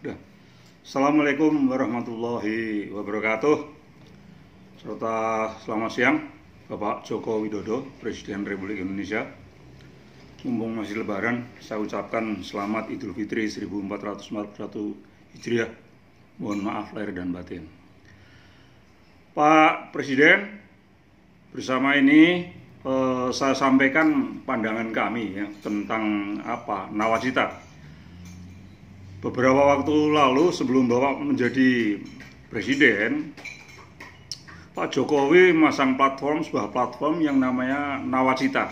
Udah. Assalamualaikum warahmatullahi wabarakatuh. Serta selamat siang Bapak Joko Widodo, Presiden Republik Indonesia. Mumpung masih lebaran, saya ucapkan selamat Idul Fitri 1441 Hijriah. Mohon maaf lahir dan batin. Pak Presiden, bersama ini saya sampaikan pandangan kami ya, tentang nawacita. Beberapa waktu lalu sebelum Bapak menjadi Presiden, Pak Jokowi masang sebuah platform yang namanya Nawacita.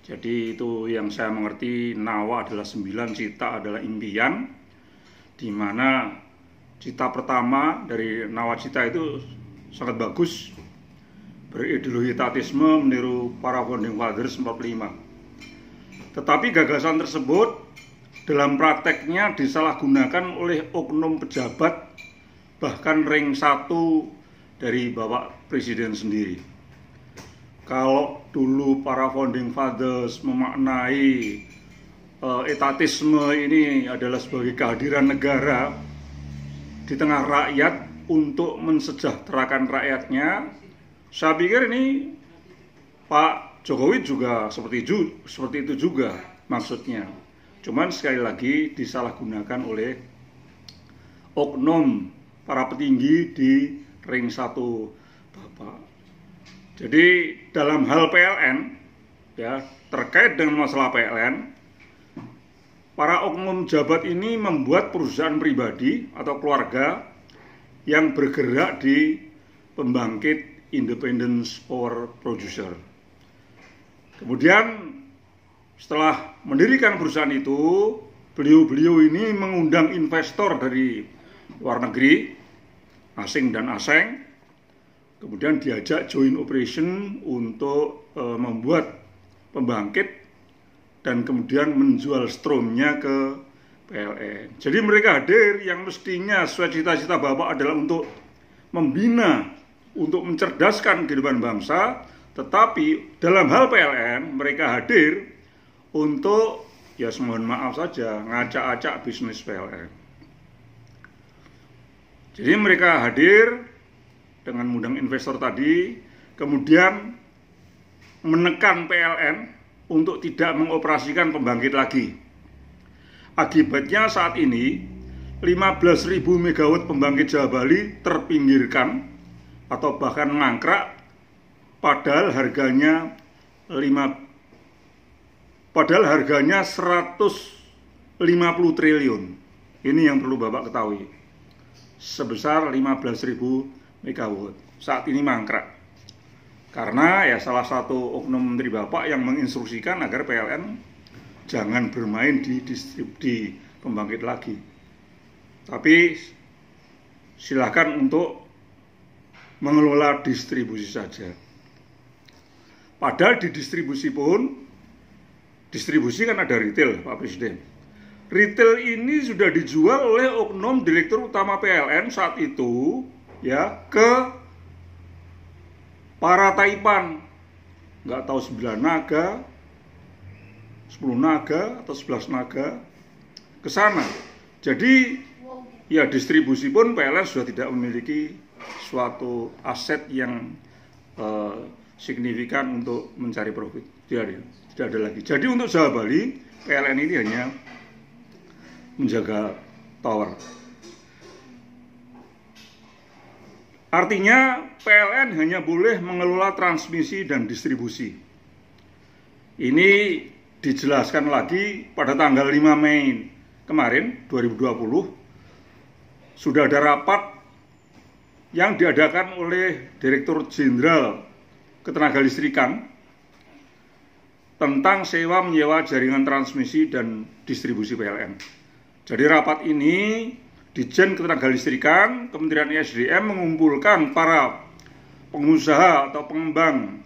Jadi itu yang saya mengerti, Nawa adalah 9, Cita adalah impian, di mana cita pertama dari Nawacita itu sangat bagus, berideologi etatisme meniru para founding fathers 45. Tetapi gagasan tersebut dalam prakteknya disalahgunakan oleh oknum pejabat, bahkan ring 1 dari Bapak Presiden sendiri. Kalau dulu para founding fathers memaknai etatisme ini adalah sebagai kehadiran negara di tengah rakyat untuk mensejahterakan rakyatnya, saya pikir ini Pak Jokowi juga seperti itu juga maksudnya. Cuman sekali lagi disalahgunakan oleh oknum para petinggi di ring 1 Bapak. Jadi dalam hal PLN ya, terkait dengan masalah PLN, para oknum jabat ini membuat perusahaan pribadi atau keluarga yang bergerak di pembangkit independent power producer. Kemudian setelah mendirikan perusahaan itu, beliau ini mengundang investor dari luar negeri, asing dan asing, kemudian diajak joint operation untuk membuat pembangkit dan kemudian menjual stromnya ke PLN. Jadi mereka hadir yang mestinya sesuai cita-cita Bapak adalah untuk membina, untuk mencerdaskan kehidupan bangsa, tetapi dalam hal PLN mereka hadir untuk, ya mohon maaf saja, ngacak-acak bisnis PLN. Jadi mereka hadir dengan mengundang investor tadi, kemudian menekan PLN untuk tidak mengoperasikan pembangkit lagi. Akibatnya saat ini 15.000 megawatt pembangkit Jawa Bali terpinggirkan atau bahkan mangkrak, padahal harganya 150 triliun. Ini yang perlu Bapak ketahui. Sebesar 15.000 megawatt. Saat ini mangkrak. Karena ya salah satu oknum menteri Bapak yang menginstruksikan agar PLN jangan bermain di pembangkit lagi. Tapi silakan untuk mengelola distribusi saja. Padahal di distribusi pun, distribusi kan ada retail, Pak Presiden. Retail ini sudah dijual oleh oknum direktur utama PLN saat itu ya ke para taipan, nggak tahu 9 naga, 10 naga atau 11 naga ke sana. Jadi ya distribusi pun PLN sudah tidak memiliki suatu aset yang signifikan untuk mencari profit. Tidak ada lagi. Jadi untuk Jawa Bali, PLN ini hanya menjaga tower. Artinya PLN hanya boleh mengelola transmisi dan distribusi. Ini dijelaskan lagi pada tanggal 5 Mei kemarin 2020. Sudah ada rapat yang diadakan oleh Direktur Jenderal Ketenagalistrikan tentang sewa menyewa jaringan transmisi dan distribusi PLN. Jadi rapat ini Dijen Ketenagalistrikan, Kementerian ESDM mengumpulkan para pengusaha atau pengembang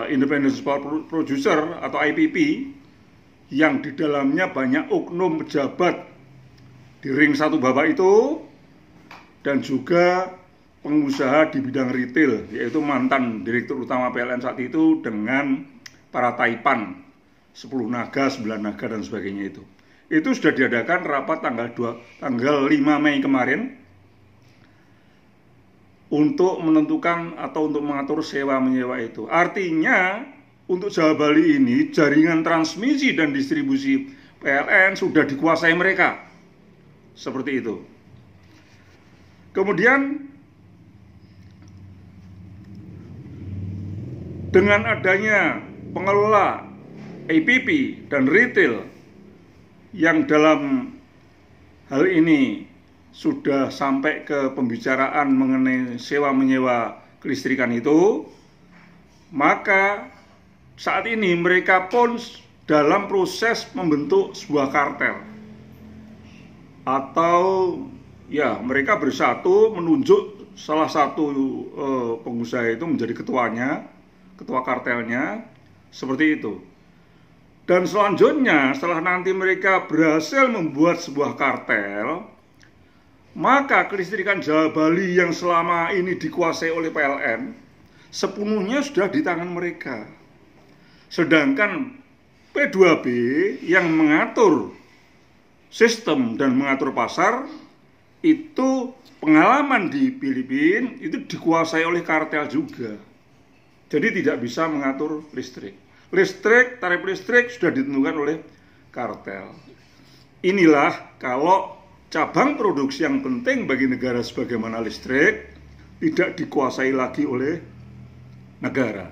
independent power producer atau IPP yang di dalamnya banyak oknum pejabat di ring 1 Bapak itu, dan juga pengusaha di bidang retail, yaitu mantan Direktur Utama PLN saat itu dengan para taipan 10 naga, 9 naga dan sebagainya itu. itu sudah diadakan rapat tanggal 5 Mei kemarin untuk menentukan atau untuk mengatur sewa-menyewa itu. Artinya untuk Jawa Bali ini jaringan transmisi dan distribusi PLN sudah dikuasai mereka. Seperti itu. Kemudian dengan adanya pengelola APP dan retail yang dalam hal ini sudah sampai ke pembicaraan mengenai sewa-menyewa kelistrikan itu, maka saat ini mereka pun dalam proses membentuk sebuah kartel. Atau ya mereka bersatu menunjuk salah satu pengusaha itu menjadi ketuanya, ketua kartelnya, seperti itu. Dan selanjutnya setelah nanti mereka berhasil membuat sebuah kartel, maka kelistrikan Jawa Bali yang selama ini dikuasai oleh PLN sepenuhnya sudah di tangan mereka. Sedangkan P2B yang mengatur sistem dan mengatur pasar itu pengalaman di Filipina itu dikuasai oleh kartel juga. Jadi tidak bisa mengatur listrik. Tarif listrik sudah ditentukan oleh kartel. Inilah kalau cabang produksi yang penting bagi negara sebagaimana listrik tidak dikuasai lagi oleh negara.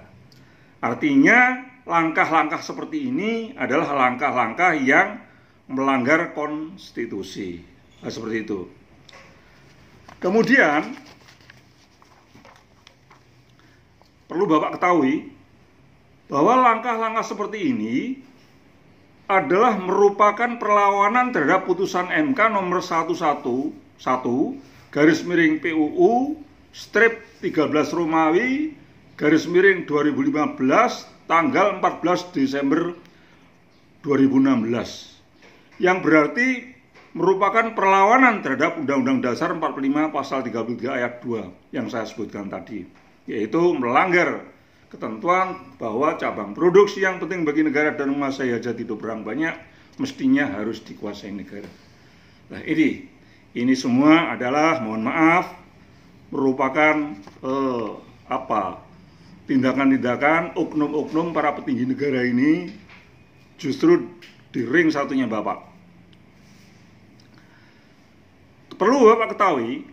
Artinya langkah-langkah seperti ini adalah langkah-langkah yang melanggar konstitusi. Nah, seperti itu. Kemudian perlu Bapak ketahui bahwa langkah-langkah seperti ini adalah merupakan perlawanan terhadap putusan MK nomor 111/PUU strip 13 Romawi /2015 tanggal 14 Desember 2016 yang berarti merupakan perlawanan terhadap Undang-Undang Dasar 45 pasal 33 ayat 2 yang saya sebutkan tadi, yaitu melanggar ketentuan bahwa cabang produksi yang penting bagi negara dan menguasai hajat hidup orang banyak mestinya harus dikuasai negara. Nah, ini semua adalah, mohon maaf, merupakan tindakan-tindakan oknum-oknum para petinggi negara ini justru di ring satunya Bapak. Perlu Bapak ketahui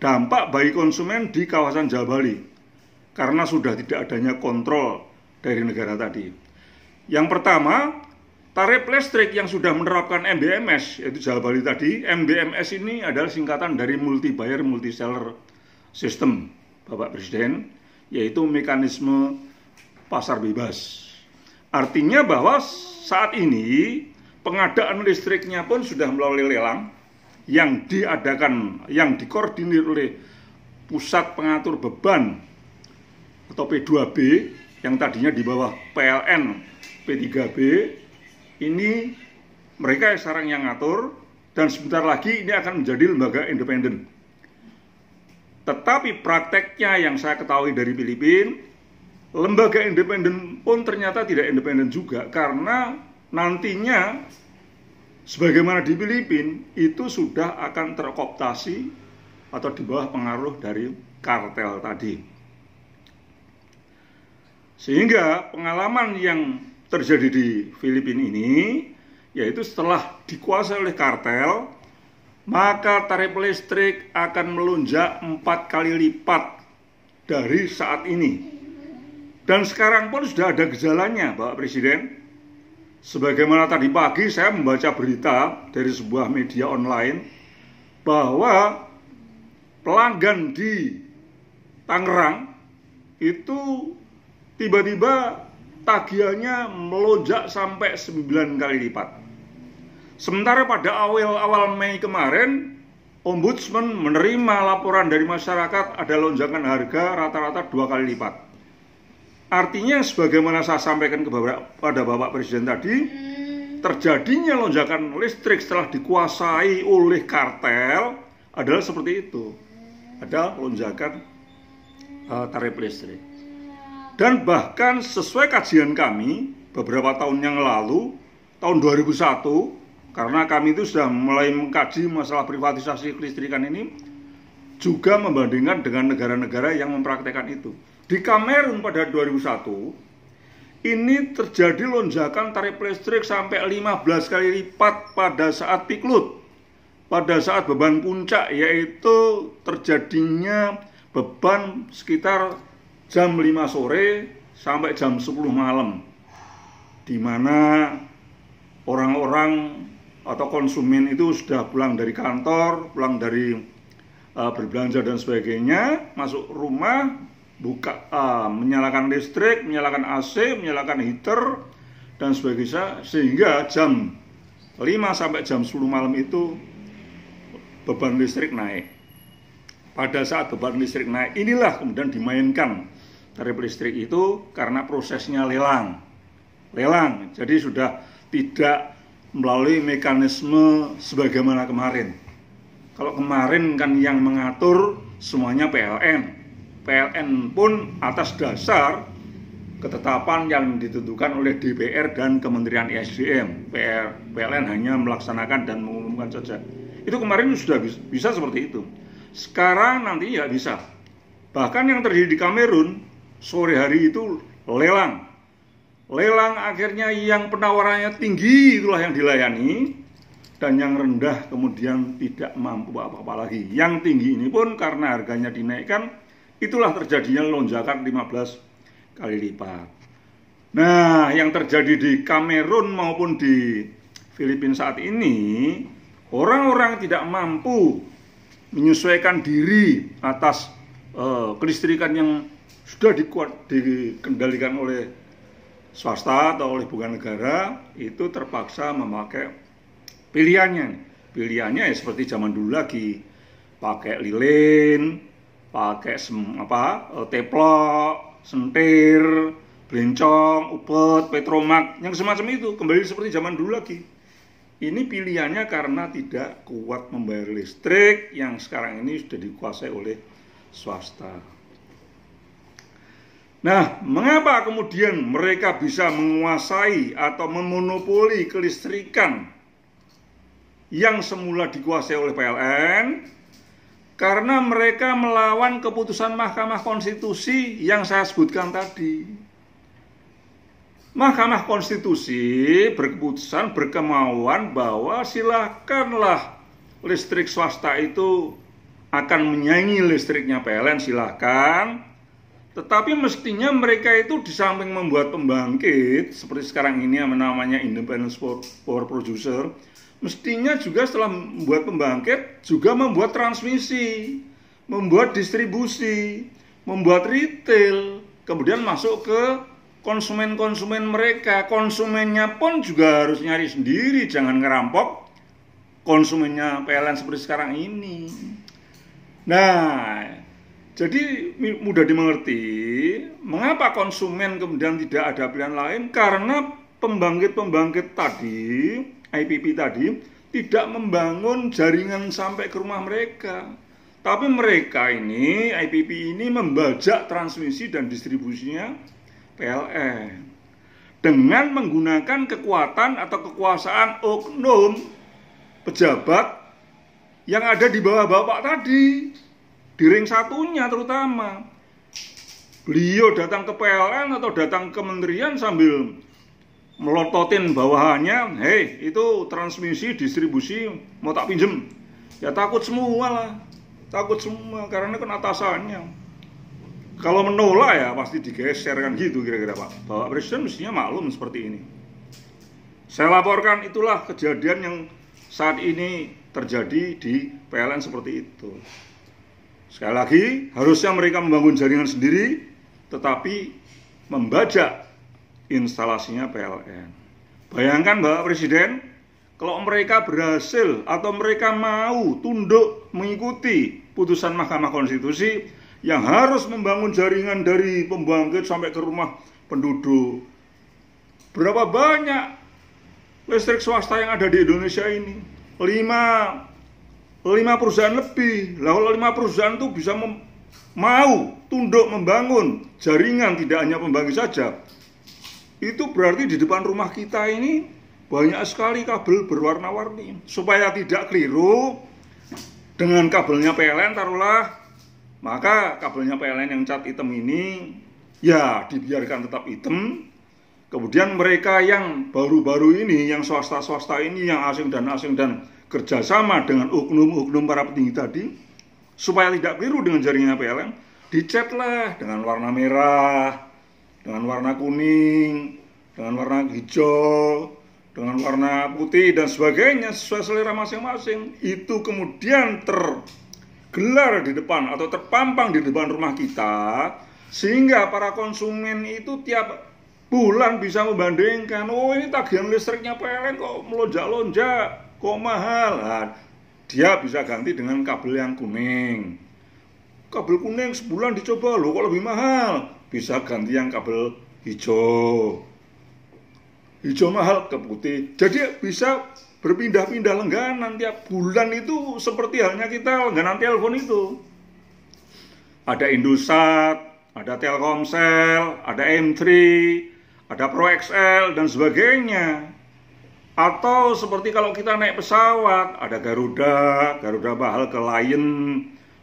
dampak bagi konsumen di kawasan Jawa Bali karena sudah tidak adanya kontrol dari negara tadi. Yang pertama, tarif listrik yang sudah menerapkan MBMS, yaitu Jawa Bali tadi. MBMS ini adalah singkatan dari multi buyer multi seller system, Bapak Presiden, yaitu mekanisme pasar bebas. Artinya bahwa saat ini pengadaan listriknya pun sudah melalui lelang yang dikoordinir oleh Pusat Pengatur Beban atau P2B yang tadinya di bawah PLN P3B. Ini mereka sekarang yang ngatur dan sebentar lagi ini akan menjadi lembaga independen. Tetapi prakteknya yang saya ketahui dari Filipina, lembaga independen pun ternyata tidak independen juga, karena nantinya sebagaimana di Filipina itu sudah akan terkooptasi atau di bawah pengaruh dari kartel tadi. Sehingga pengalaman yang terjadi di Filipina ini, yaitu setelah dikuasai oleh kartel, maka tarif listrik akan melonjak 4 kali lipat dari saat ini. Dan sekarang pun sudah ada gejalanya, Bapak Presiden. Sebagaimana tadi pagi saya membaca berita dari sebuah media online bahwa pelanggan di Tangerang itu tiba-tiba tagihannya melonjak sampai 9 kali lipat. Sementara pada awal Mei kemarin, Ombudsman menerima laporan dari masyarakat ada lonjakan harga rata-rata 2 kali lipat. Artinya sebagaimana saya sampaikan kepada Bapak Presiden tadi, terjadinya lonjakan listrik setelah dikuasai oleh kartel adalah seperti itu. Ada lonjakan tarif listrik. Dan bahkan sesuai kajian kami beberapa tahun yang lalu, tahun 2001, karena kami itu sudah mulai mengkaji masalah privatisasi kelistrikan ini, juga membandingkan dengan negara-negara yang mempraktekkan itu. Di Kamerun pada 2001, ini terjadi lonjakan tarif listrik sampai 15 kali lipat pada saat peak load, pada saat beban puncak, yaitu terjadinya beban sekitar jam 5 sore sampai jam 10 malam, di mana orang-orang atau konsumen itu sudah pulang dari kantor, pulang dari berbelanja dan sebagainya, masuk rumah, buka, menyalakan listrik, menyalakan AC, menyalakan heater dan sebagainya, sehingga jam 5 sampai jam 10 malam itu beban listrik naik. Pada saat beban listrik naik, inilah kemudian dimainkan tarif listrik itu karena prosesnya lelang. Jadi sudah tidak melalui mekanisme sebagaimana kemarin. Kalau kemarin kan yang mengatur semuanya PLN. PLN pun atas dasar ketetapan yang ditentukan oleh DPR dan Kementerian ESDM. PLN hanya melaksanakan dan mengumumkan saja. Itu kemarin sudah bisa seperti itu. Sekarang nanti ya bisa. Bahkan yang terjadi di Kamerun, sore hari itu lelang. Lelang akhirnya yang penawarannya tinggi itulah yang dilayani, dan yang rendah kemudian tidak mampu apa-apa lagi. Yang tinggi ini pun karena harganya dinaikkan, itulah terjadinya lonjakan 15 kali lipat. Nah, yang terjadi di Kamerun maupun di Filipina saat ini, orang-orang tidak mampu menyesuaikan diri atas kelistrikan yang sudah dikendalikan oleh swasta atau oleh bukan negara, itu terpaksa memakai pilihannya. Pilihannya ya seperti zaman dulu lagi, pakai lilin, pakai teplok, sentir, blencong, upet, petromak, yang semacam itu, kembali seperti zaman dulu lagi. Ini pilihannya karena tidak kuat membayar listrik yang sekarang ini sudah dikuasai oleh swasta. Nah, mengapa kemudian mereka bisa menguasai atau memonopoli kelistrikan yang semula dikuasai oleh PLN? Karena mereka melawan keputusan Mahkamah Konstitusi yang saya sebutkan tadi. Mahkamah Konstitusi berkeputusan, berkemauan bahwa silakanlah listrik swasta itu akan menyaingi listriknya PLN, silakan. Tetapi mestinya mereka itu di samping membuat pembangkit seperti sekarang ini yang namanya Independent Power Producer, mestinya juga setelah membuat pembangkit juga membuat transmisi, membuat distribusi, membuat retail, kemudian masuk ke konsumen-konsumen mereka. Konsumennya pun juga harus nyari sendiri, jangan ngerampok konsumennya PLN seperti sekarang ini. Nah, jadi mudah dimengerti mengapa konsumen kemudian tidak ada pilihan lain, karena pembangkit-pembangkit tadi, IPP tadi, tidak membangun jaringan sampai ke rumah mereka. Tapi mereka ini, IPP ini membajak transmisi dan distribusinya PLN dengan menggunakan kekuatan atau kekuasaan oknum pejabat yang ada di bawah bapak tadi, di ring satunya terutama. Beliau datang ke PLN atau datang ke kementerian sambil melototin bawahannya, hei itu transmisi, distribusi mau tak pinjem. Ya takut semua lah, takut semua karena kan atasannya. Kalau menolak ya pasti digeser kan gitu kira-kira Pak. Bapak Presiden mestinya maklum seperti ini. Saya laporkan itulah kejadian yang saat ini terjadi di PLN seperti itu. Sekali lagi, harusnya mereka membangun jaringan sendiri, tetapi membajak instalasinya PLN. Bayangkan Bapak Presiden, kalau mereka berhasil atau mereka mau tunduk mengikuti putusan Mahkamah Konstitusi yang harus membangun jaringan dari pembangkit sampai ke rumah penduduk. Berapa banyak listrik swasta yang ada di Indonesia ini? 5 perusahaan lebih. Lalu 5 perusahaan itu bisa mau tunduk membangun jaringan, tidak hanya pembangkit saja. Itu berarti di depan rumah kita ini banyak sekali kabel berwarna-warni. Supaya tidak keliru dengan kabelnya PLN taruhlah, maka kabelnya PLN yang cat hitam ini ya dibiarkan tetap hitam. Kemudian mereka yang baru-baru ini, yang swasta-swasta ini, yang asing dan kerjasama dengan oknum-oknum para petinggi tadi, supaya tidak keliru dengan jaringan PLN, dicatlah dengan warna merah, dengan warna kuning, dengan warna hijau, dengan warna putih dan sebagainya sesuai selera masing-masing. Itu kemudian tergelar di depan atau terpampang di depan rumah kita, sehingga para konsumen itu tiap bulan bisa membandingkan, oh ini tagihan listriknya PLN kok melonjak-lonjak, kok mahal. Nah, dia bisa ganti dengan kabel yang kuning. Kabel kuning sebulan dicoba, loh kok lebih mahal. Bisa ganti yang kabel hijau. Hijau mahal ke putih. Jadi bisa berpindah-pindah langganan tiap bulan itu, seperti halnya kita langganan telepon itu. Ada Indosat, ada Telkomsel, ada M3, ada ProXL dan sebagainya. Atau seperti kalau kita naik pesawat, ada Garuda mahal ke Lion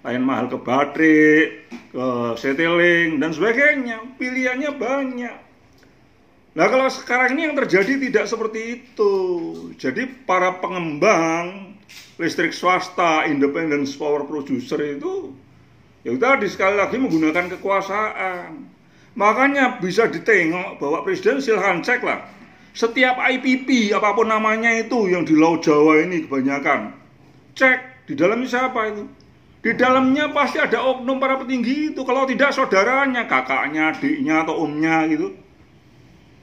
mahal ke Batik, ke Citylink dan sebagainya. Pilihannya banyak. Nah, kalau sekarang ini yang terjadi tidak seperti itu. Jadi para pengembang listrik swasta, independent power producer itu ya tadi sekali lagi menggunakan kekuasaan. Makanya bisa ditengok bahwa Presiden silahkan cek lah. Setiap IPP apapun namanya itu yang di Laut Jawa ini kebanyakan, cek di dalamnya siapa itu. Di dalamnya pasti ada oknum para petinggi itu. Kalau tidak saudaranya, kakaknya, adiknya atau omnya gitu.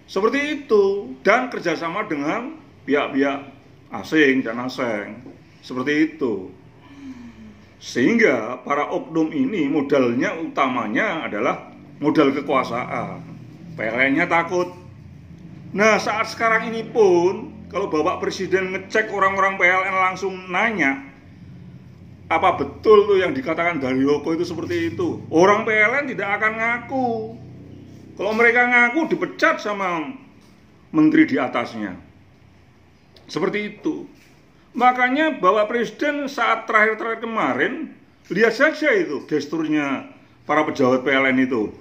Seperti itu. Dan kerjasama dengan pihak-pihak asing dan asing. Seperti itu. Sehingga para oknum ini modalnya utamanya adalah modal kekuasaan. PLN-nya takut. Nah, saat sekarang ini pun kalau Bapak Presiden ngecek orang-orang PLN langsung nanya, apa betul tuh yang dikatakan Daryoko itu seperti itu? Orang PLN tidak akan ngaku. Kalau mereka ngaku dipecat sama menteri di atasnya. Seperti itu. Makanya Bapak Presiden saat terakhir kemarin, lihat saja itu gesturnya para pejabat PLN itu.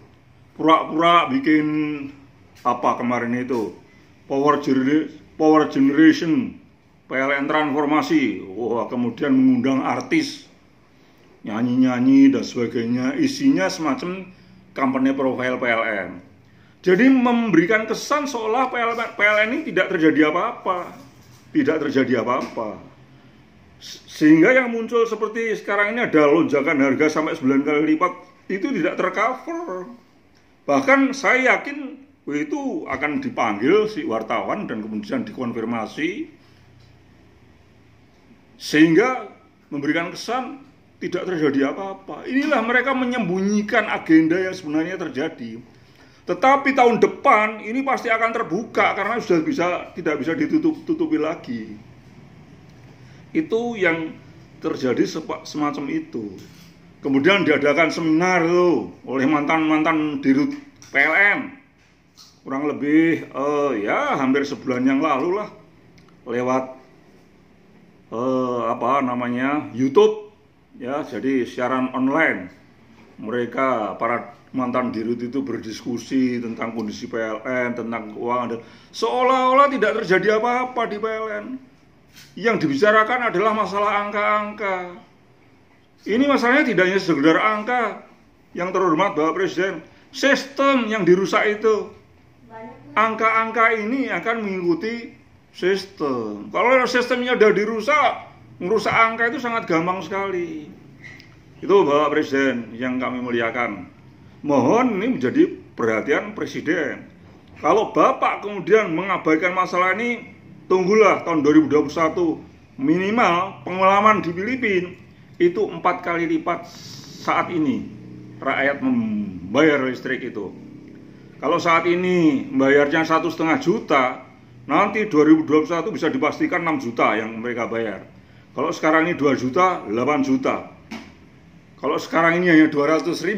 Pura-pura bikin apa kemarin itu, power generation, PLN transformasi. Wah, kemudian mengundang artis, nyanyi-nyanyi dan sebagainya. Isinya semacam kampanye profil PLN. Jadi memberikan kesan seolah PLN ini tidak terjadi apa-apa. Tidak terjadi apa-apa. Sehingga yang muncul seperti sekarang ini ada lonjakan harga sampai 9 kali lipat, itu tidak tercover. Bahkan saya yakin itu akan dipanggil si wartawan dan kemudian dikonfirmasi, sehingga memberikan kesan tidak terjadi apa-apa. Inilah mereka menyembunyikan agenda yang sebenarnya terjadi. Tetapi tahun depan ini pasti akan terbuka karena sudah tidak bisa ditutupi lagi. Itu yang terjadi semacam itu. Kemudian diadakan seminar tuh oleh mantan-mantan dirut PLN. Kurang lebih ya hampir sebulan yang lalu lah, lewat YouTube ya, jadi siaran online. Mereka para mantan dirut itu berdiskusi tentang kondisi PLN, tentang keuangan, seolah-olah tidak terjadi apa-apa di PLN. Yang dibicarakan adalah masalah angka-angka. Ini masalahnya tidak hanya sekedar angka. Yang terhormat Bapak Presiden, sistem yang dirusak itu. Angka-angka ini akan mengikuti sistem. Kalau sistemnya sudah dirusak, merusak angka itu sangat gampang sekali. Itu Bapak Presiden yang kami muliakan. Mohon ini menjadi perhatian Presiden. Kalau Bapak kemudian mengabaikan masalah ini, tunggulah tahun 2021 minimal pengalaman di Filipina itu 4 kali lipat saat ini rakyat membayar listrik itu. Kalau saat ini bayarnya 1,5 juta, nanti 2021 bisa dipastikan 6 juta yang mereka bayar. Kalau sekarang ini 2 juta, 8 juta. Kalau sekarang ini hanya 200.000,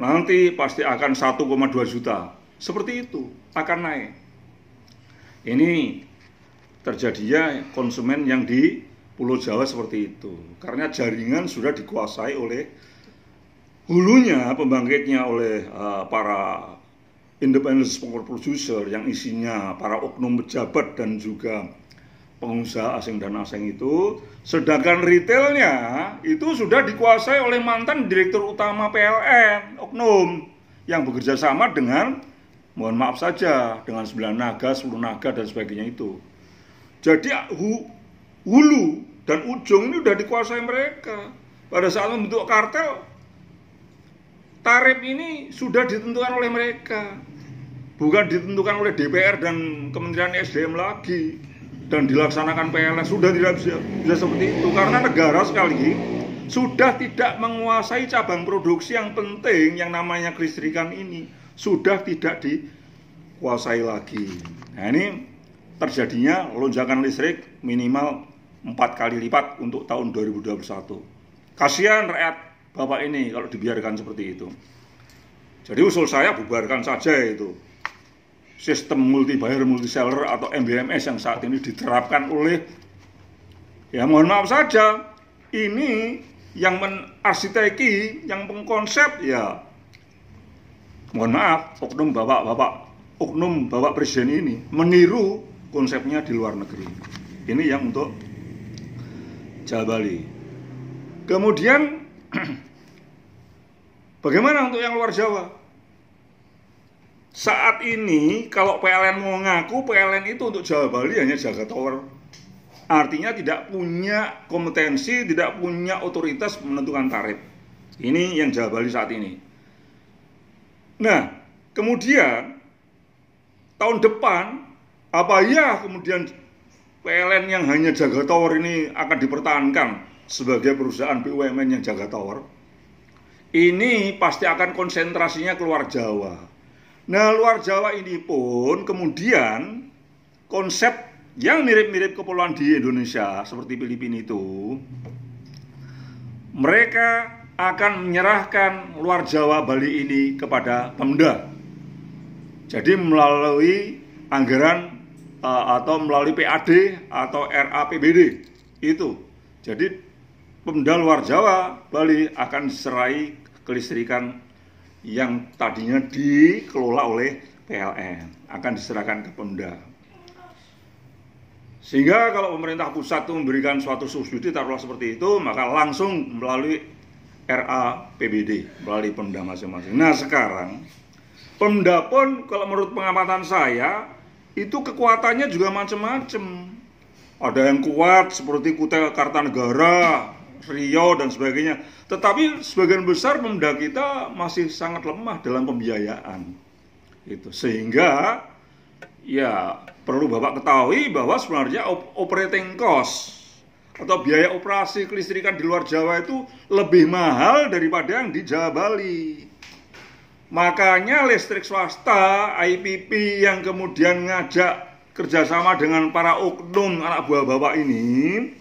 nanti pasti akan 1,2 juta. Seperti itu, akan naik. Ini terjadinya konsumen yang di Pulau Jawa seperti itu. Karena jaringan sudah dikuasai oleh hulunya, pembangkitnya oleh para independent power producer yang isinya para oknum pejabat dan juga pengusaha asing dan asing itu. Sedangkan retailnya itu sudah dikuasai oleh mantan direktur utama PLN, oknum, yang bekerja sama dengan, mohon maaf saja, dengan 9 naga, 10 naga dan sebagainya itu. Jadi hulu dan ujung ini sudah dikuasai mereka. Pada saat membentuk kartel, tarif ini sudah ditentukan oleh mereka, bukan ditentukan oleh DPR dan Kementerian SDM lagi, dan dilaksanakan PLN. Sudah tidak bisa seperti itu, karena negara sekali sudah tidak menguasai cabang produksi yang penting yang namanya kelistrikan ini, sudah tidak dikuasai lagi. Nah, ini terjadinya lonjakan listrik minimal 4 kali lipat untuk tahun 2021. Kasihan rakyat Bapak ini kalau dibiarkan seperti itu. Jadi usul saya, bubarkan saja itu sistem multi buyer multi seller atau MBMS yang saat ini diterapkan oleh, ya mohon maaf saja, ini yang menarsiteki, yang pengkonsep, ya mohon maaf, oknum bapak presiden ini meniru konsepnya di luar negeri. Ini yang untuk Jawa Bali. Kemudian bagaimana untuk yang luar Jawa? Saat ini kalau PLN mau ngaku PLN itu untuk Jawa Bali hanya jaga tower. Artinya tidak punya kompetensi, tidak punya otoritas menentukan tarif. Ini yang Jawa Bali saat ini. Nah, kemudian tahun depan apa ya kemudian PLN yang hanya jaga tower ini akan dipertahankan sebagai perusahaan BUMN yang jaga tower? Ini pasti akan konsentrasinya keluar Jawa. Nah, luar Jawa ini pun kemudian konsep yang mirip-mirip kepulauan di Indonesia seperti Filipina itu, mereka akan menyerahkan luar Jawa Bali ini kepada Pemda. Jadi melalui anggaran atau melalui PAD atau RAPBD itu. Jadi Pemda luar Jawa Bali akan diserai kelistrikan yang tadinya dikelola oleh PLN, akan diserahkan ke Pemda. Sehingga kalau pemerintah pusat itu memberikan suatu subsidi taruhlah seperti itu, maka langsung melalui RAPBD, melalui Pemda masing-masing. Nah, sekarang Pemda pun kalau menurut pengamatan saya itu kekuatannya juga macam-macam. Ada yang kuat seperti Kutai Kartanegara, Riau dan sebagainya. Tetapi sebagian besar Pemda kita masih sangat lemah dalam pembiayaan. Itu sehingga ya perlu Bapak ketahui bahwa sebenarnya operating cost atau biaya operasi kelistrikan di luar Jawa itu lebih mahal daripada yang di Jawa Bali. Makanya listrik swasta, IPP yang kemudian ngajak kerjasama dengan para oknum anak buah Bapak ini,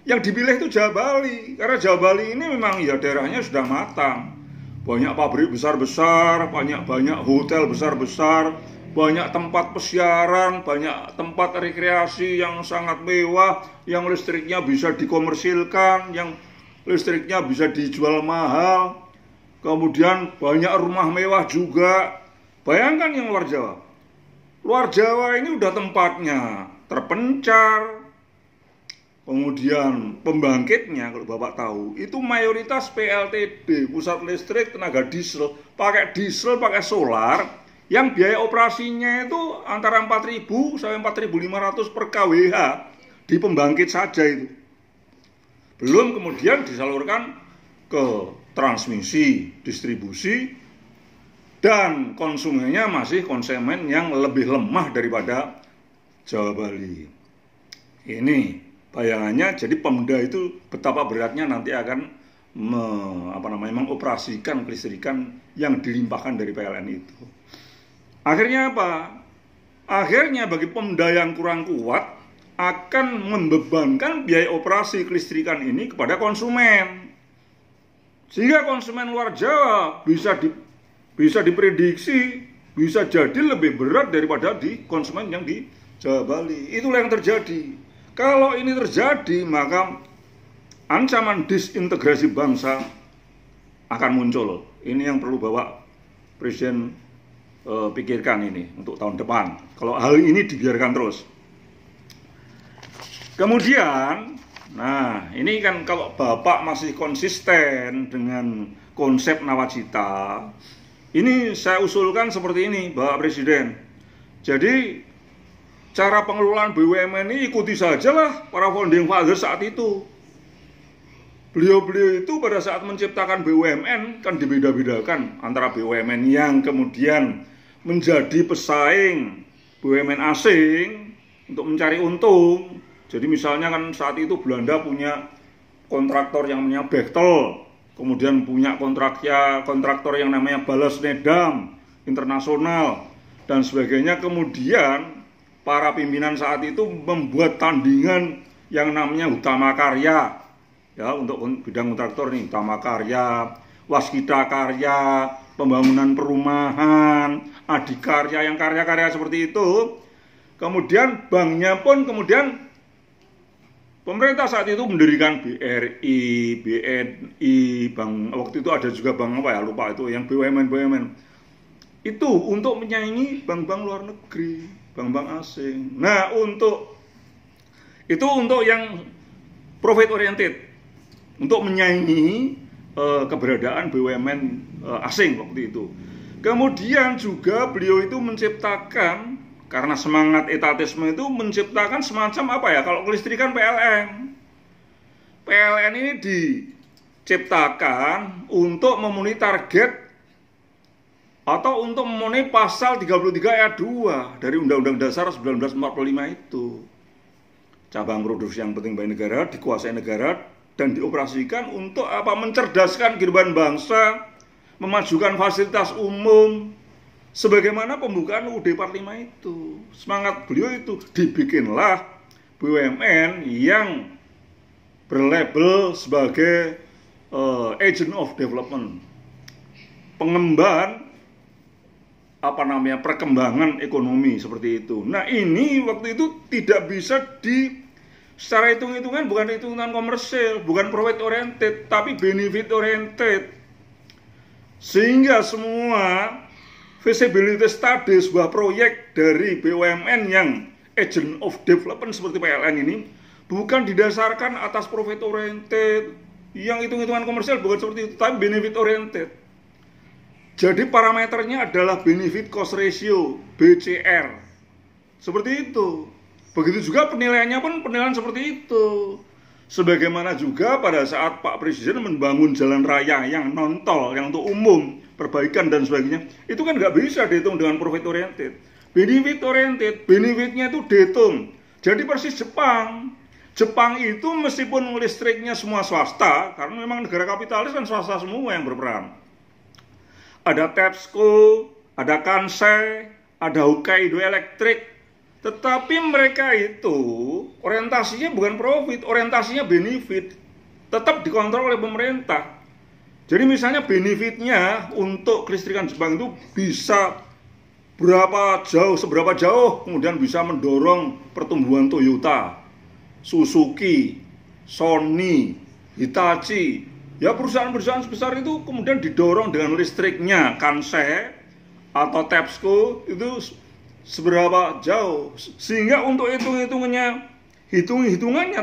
yang dipilih itu Jawa Bali. Karena Jawa Bali ini memang ya daerahnya sudah matang. Banyak pabrik besar-besar, banyak hotel besar-besar, banyak tempat pesiaran, banyak tempat rekreasi yang sangat mewah, yang listriknya bisa dikomersilkan, yang listriknya bisa dijual mahal. Kemudian banyak rumah mewah juga. Bayangkan yang luar Jawa. Luar Jawa ini udah tempatnya terpencar. Kemudian pembangkitnya kalau Bapak tahu itu mayoritas PLTD, pusat listrik tenaga diesel, pakai solar, yang biaya operasinya itu antara 4.000 sampai 4.500 per kWh di pembangkit saja itu. Belum kemudian disalurkan ke transmisi, distribusi, dan konsumennya masih konsumen yang lebih lemah daripada Jawa Bali. Ini bayangannya, jadi Pemda itu betapa beratnya nanti akan mengoperasikan kelistrikan yang dilimpahkan dari PLN itu. Akhirnya apa? Akhirnya bagi Pemda yang kurang kuat akan membebankan biaya operasi kelistrikan ini kepada konsumen. Sehingga konsumen luar Jawa bisa diprediksi bisa jadi lebih berat daripada di konsumen yang di Jawa Bali. Itulah yang terjadi. Kalau ini terjadi, maka ancaman disintegrasi bangsa akan muncul. Ini yang perlu Bapak Presiden pikirkan ini untuk tahun depan. Kalau hal ini dibiarkan terus. Kemudian, nah ini kan kalau Bapak masih konsisten dengan konsep nawacita, ini saya usulkan seperti ini, Bapak Presiden. Jadi cara pengelolaan BUMN ini ikuti sajalah para founding fathers saat itu. Beliau-beliau itu pada saat menciptakan BUMN kan dibeda-bedakan antara BUMN yang kemudian menjadi pesaing BUMN asing untuk mencari untung. Jadi misalnya kan saat itu Belanda punya kontraktor yang namanya Bechtel, kemudian punya kontraktor yang namanya Balas Nedam Internasional dan sebagainya. Kemudian para pimpinan saat itu membuat tandingan yang namanya Utama Karya. Ya, untuk bidang kontraktor nih, Utama Karya, Waskita Karya, pembangunan perumahan, Adikarya, yang karya-karya seperti itu. Kemudian banknya pun kemudian pemerintah saat itu mendirikan BRI, BNI, bank waktu itu ada juga bank apa ya, lupa itu, yang BUMN. Itu untuk menyaingi bank-bank luar negeri, bank-bank asing. Nah, untuk yang profit oriented, untuk menyaingi keberadaan BUMN asing waktu itu. Kemudian juga beliau itu menciptakan, karena semangat etatisme itu menciptakan semacam apa ya, kalau kelistrikan PLN. PLN ini diciptakan untuk memenuhi target atau untuk memenuhi pasal 33 ayat 2 dari Undang-Undang Dasar 1945 itu. Cabang produksi yang penting bagi negara, dikuasai negara, dan dioperasikan untuk apa? Mencerdaskan kehidupan bangsa, memajukan fasilitas umum, sebagaimana pembukaan UUD 45 itu. Semangat beliau itu, dibikinlah BUMN yang berlabel sebagai agent of development, pengemban perkembangan ekonomi seperti itu. Nah, ini waktu itu tidak bisa secara hitung-hitungan, bukan hitungan komersil, bukan profit oriented, tapi benefit oriented. Sehingga semua feasibility study sebuah proyek dari BUMN yang agent of development seperti PLN ini bukan didasarkan atas profit oriented, yang hitung-hitungan komersial bukan seperti itu, tapi benefit oriented. Jadi parameternya adalah benefit cost ratio, BCR. Seperti itu. Begitu juga penilaiannya pun penilaian seperti itu. Sebagaimana juga pada saat Pak Presiden membangun jalan raya yang non-tol, yang untuk umum, perbaikan dan sebagainya, itu kan nggak bisa dihitung dengan profit oriented. Benefit oriented, benefitnya itu dihitung. Jadi persis Jepang. Jepang itu meskipun listriknya semua swasta, karena memang negara kapitalis kan swasta semua yang berperan. Ada TEPSCO, ada Kansai, ada Hokkaido Electric. Tetapi mereka itu orientasinya bukan profit, orientasinya benefit. Tetap dikontrol oleh pemerintah. Jadi misalnya benefitnya untuk kelistrikan Jepang itu bisa seberapa jauh, kemudian bisa mendorong pertumbuhan Toyota, Suzuki, Sony, Hitachi. Ya, perusahaan-perusahaan sebesar itu kemudian didorong dengan listriknya Kansai atau TEPSCO itu seberapa jauh, sehingga untuk hitungannya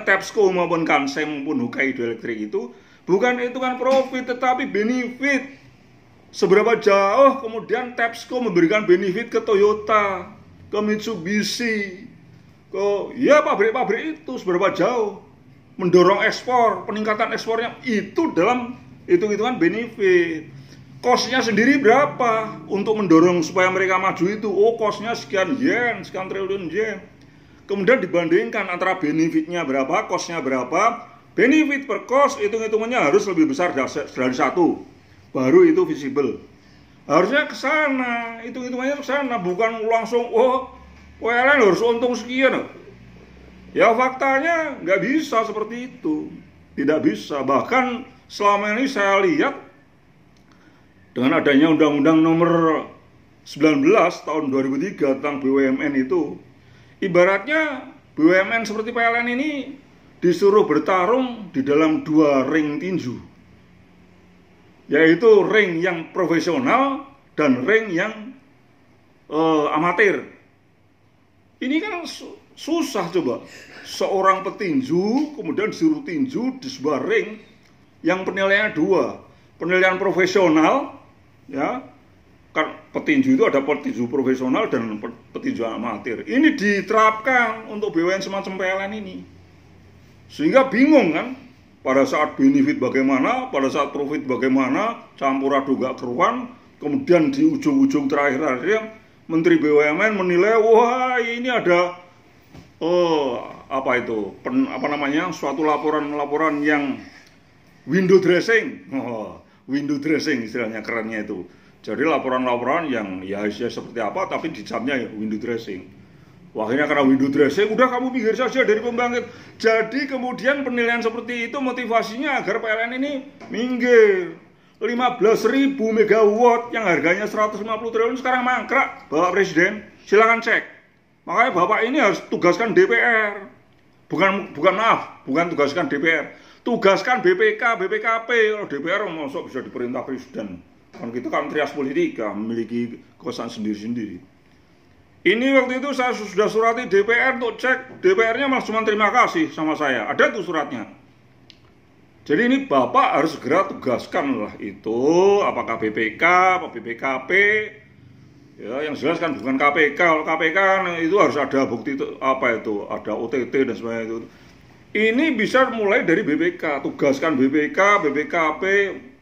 TEPSCO maupun Kansai maupun Hokkaido Electric itu bukan hitungan profit tetapi benefit. Seberapa jauh kemudian TEPSCO memberikan benefit ke Toyota, ke Mitsubishi, ke pabrik-pabrik itu seberapa jauh mendorong ekspor, peningkatan ekspornya itu dalam hitung-hitungan benefit. Cost-nya sendiri berapa untuk mendorong supaya mereka maju itu? Oh, cost-nya sekian yen, sekian triliun yen. Kemudian dibandingkan antara benefitnya berapa, cost-nya berapa. Benefit per cost, hitung-hitungannya harus lebih besar dari satu. Baru itu visible. Harusnya ke sana, hitung-hitungannya ke sana, bukan langsung, PLN harus untung sekian. Ya faktanya nggak bisa seperti itu. Tidak bisa. Bahkan selama ini saya lihat, dengan adanya Undang-Undang nomor 19 tahun 2003 tentang BUMN Ibaratnya BUMN seperti PLN ini disuruh bertarung di dalam 2 ring tinju, yaitu ring yang profesional dan ring yang amatir. Ini kan susah coba, seorang petinju kemudian disuruh tinju di sebuah ring yang penilaiannya 2, penilaian profesional, ya kan, petinju itu ada petinju profesional dan petinju amatir. Ini diterapkan untuk BUMN semacam PLN ini, sehingga bingung kan, pada saat benefit bagaimana, pada saat profit bagaimana, campur aduk gak keruan. Kemudian di ujung-ujung terakhir Menteri BUMN menilai, wah ini ada suatu laporan yang window dressing. Window dressing istilahnya, kerennya itu. Jadi laporan-laporan yang ya seperti apa, tapi dicapnya window dressing. Wah, akhirnya karena window dressing, udah kamu pinggir saja dari pembangkit. Jadi kemudian penilaian seperti itu motivasinya agar PLN ini minggir. 15.000 megawatt yang harganya 150 triliun sekarang mangkrak, Bapak Presiden. Silakan cek. Makanya Bapak ini harus tugaskan DPR. Bukan tugaskan DPR. Tugaskan BPK, BPKP. Kalau DPR masuk bisa diperintah Presiden. Kan kita kan trias politika, memiliki kekuasaan sendiri-sendiri. Ini waktu itu saya sudah surati DPR untuk cek, DPR-nya malah cuma terima kasih sama saya. Ada tuh suratnya. Jadi ini Bapak harus segera tugaskan lah itu, apakah BPK, apa BPKP, ya yang jelas kan bukan KPK. Kalau KPK kan itu harus ada bukti itu, ada OTT dan sebagainya itu. Ini bisa mulai dari BPK, tugaskan BPK, BPKP,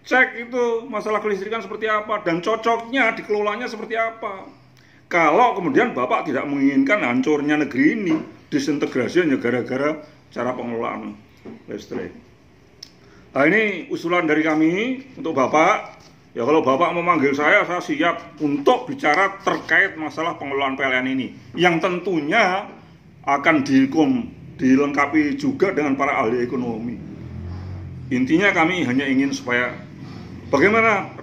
cek itu masalah kelistrikan seperti apa dan cocoknya dikelolanya seperti apa. Kalau kemudian Bapak tidak menginginkan hancurnya negeri ini, disintegrasi hanya gara-gara cara pengelolaan listrik. Nah, ini usulan dari kami untuk Bapak. Ya kalau Bapak memanggil saya siap untuk bicara terkait masalah pengelolaan PLN ini, yang tentunya akan dilengkapi juga dengan para ahli ekonomi. Intinya kami hanya ingin supaya bagaimana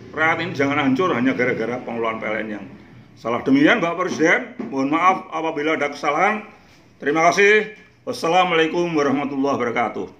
rakyat ini jangan hancur hanya gara-gara pengelolaan PLN yang salah. Demikian Bapak Presiden, mohon maaf apabila ada kesalahan. Terima kasih. Wassalamualaikum warahmatullahi wabarakatuh.